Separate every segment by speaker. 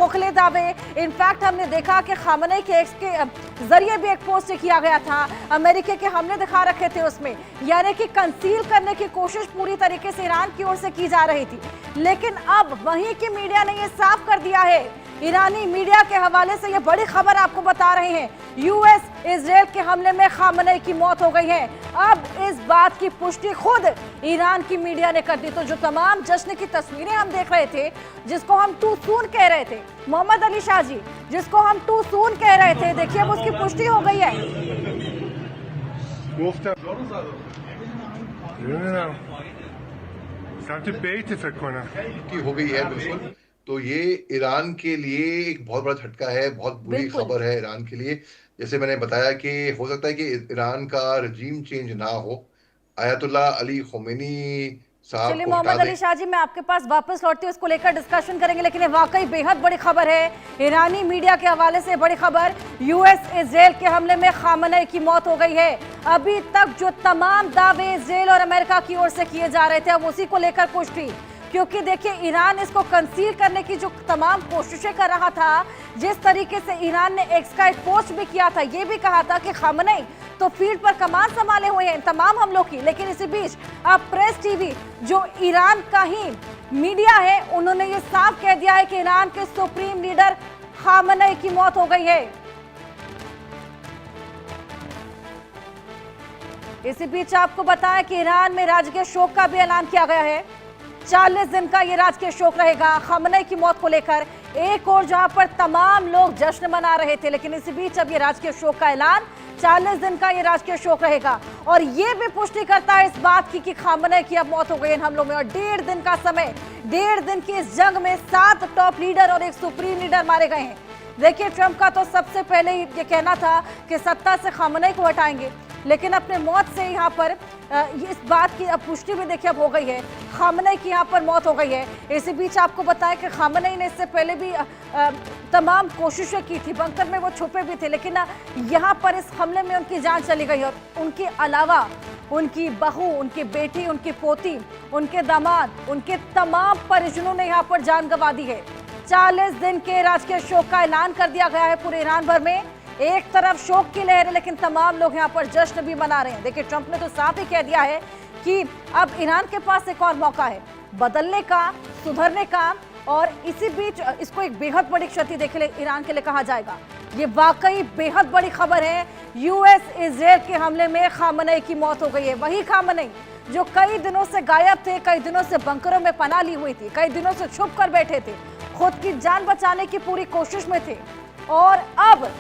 Speaker 1: खोखले दावे। इनफैक्ट हमने देखा कि खामनेई के एक्स के जरिए भी एक पोस्ट किया गया था, अमेरिका के हमले दिखा रखे थे उसमें, यानी कि कंसील करने की कोशिश पूरी तरीके से ईरान की ओर से की जा रही थी। लेकिन अब वहीं की मीडिया ने यह साफ कर दिया है, ईरानी मीडिया के हवाले से ये बड़ी खबर आपको बता रहे हैं, यूएस इजराइल के हमले में खामनेई की मौत हो गई है। अब इस बात की पुष्टि खुद ईरान की मीडिया ने कर दी। तो जो तमाम जश्न की तस्वीरें हम देख रहे थे, जिसको हम टू सून कह रहे थे, मोहम्मद अली शाह जी जिसको हम टू सून कह रहे थे, देखिए अब उसकी पुष्टि हो गई है।
Speaker 2: हो गई है बिल्कुल। तो ये ईरान के लिए एक बहुत बड़ा झटका है, बहुत बुरी खबर है ईरान के लिए। जैसे मैंने बताया कि हो सकता है कि ईरान का रजीम चेंज ना हो, आयतुल्लाह अली खोमेनी साहब
Speaker 1: चलिए
Speaker 2: को हटा
Speaker 1: मोहम्मद
Speaker 2: दें।
Speaker 1: अली शाह जी, मैं आपके पास वापस लौटती हूँ, इसको लेकर डिस्कशन करेंगे, लेकिन ये वाकई बेहद बड़ी खबर है। ईरानी मीडिया के हवाले से बड़ी खबर, यूएस इजराइल के हमले में खामनेई की मौत हो गई है। अभी तक जो तमाम दावे इजराइल और अमेरिका की ओर से किए जा रहे थे, अब उसी को लेकर पुष्टि, क्योंकि देखिए ईरान इसको कंसील करने की जो तमाम कोशिशें कर रहा था, जिस तरीके से ईरान ने एक्स का एक पोस्ट भी किया था, ये भी कहा था कि खामनेई तो फील्ड पर कमान संभाले हुए हैं तमाम हमलों की। लेकिन इसी बीच अब प्रेस टीवी जो ईरान का ही मीडिया है, उन्होंने ये साफ कह दिया है कि ईरान के सुप्रीम लीडर खामनेई की मौत हो गई है। इसी बीच आपको बताया कि ईरान में राजकीय शोक का भी ऐलान किया गया है। 40 दिन का ये राजकीय शोक रहेगा खामनेई की मौत को लेकर। एक और जहां पर तमाम लोग जश्न मना रहे थे, लेकिन इसी बीच अब ये राजकीय शोक का ऐलान, 40 दिन का ये राजकीय शोक रहेगा। और ये भी पुष्टि करता है इस बात की कि खामनेई की अब मौत हो गई इन हमलों में। और 1.5 दिन का समय, 1.5 दिन की इस जंग में 7 टॉप लीडर और एक सुप्रीम लीडर मारे गए हैं। देखिए ट्रंप का तो सबसे पहले ही ये कहना था कि सत्ता से खामनेई को हटाएंगे, लेकिन अपने मौत से यहाँ पर इस बात की अब पुष्टि भी देखिए अब हो गई है, खामनेई की यहाँ पर मौत हो गई है। इसी बीच आपको बताया कि खामनेई ने इससे पहले भी तमाम कोशिशें की थी, बंकर में वो छुपे भी थे, लेकिन यहाँ पर इस हमले में उनकी जान चली गई। और उनके अलावा उनकी बहू, उनकी बेटी, उनकी पोती, उनके दामाद, उनके तमाम परिजनों ने यहाँ पर जान गंवा दी है। 40 दिन के राजकीय शोक का ऐलान कर दिया गया है पूरे ईरान भर में। एक तरफ शोक की लहर है, लेकिन तमाम लोग यहाँ पर जश्न भी मना रहे हैं। देखिए ट्रंप ने तो साफ ही कह दिया है कि अब ईरान के पास एक और मौका है बदलने का, सुधरने का, और इसी बीच इसको एक बेहद बड़ी क्षति देखिए ईरान के लिए कहा जाएगा। ये वाकई बेहद बड़ी खबर है। यूएस इजराइल के हमले में खामनेई की मौत हो गई है। वही खामनेई जो कई दिनों से गायब थे, कई दिनों से बंकरों में पनाह ली हुई थी, कई दिनों से छुप कर बैठे थे, खुद की जान बचाने की पूरी कोशिश में थे, और अब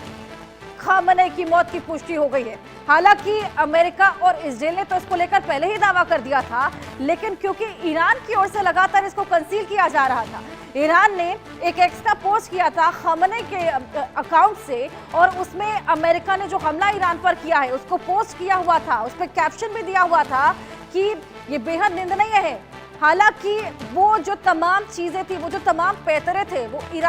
Speaker 1: खामनेई की मौत की पुष्टि हो गई है। हालांकि अमेरिका और इजराइल ने तो इसको लेकर पहले ही दावा कर दिया था, लेकिन क्योंकि ईरान की ओर से लगातार इसको कंसील किया जा रहा था, ईरान ने एक एक्स्ट्रा पोस्ट किया था खामनेई के अकाउंट से, और उसमें अमेरिका ने जो हमला ईरान पर किया है उसको पोस्ट किया हुआ था, उस पर कैप्शन भी दिया हुआ था कि ये बेहद निंदनीय है। हालांकि वो जो तमाम चीजें थी, वो जो तमाम पैतरे थे, वो ईरान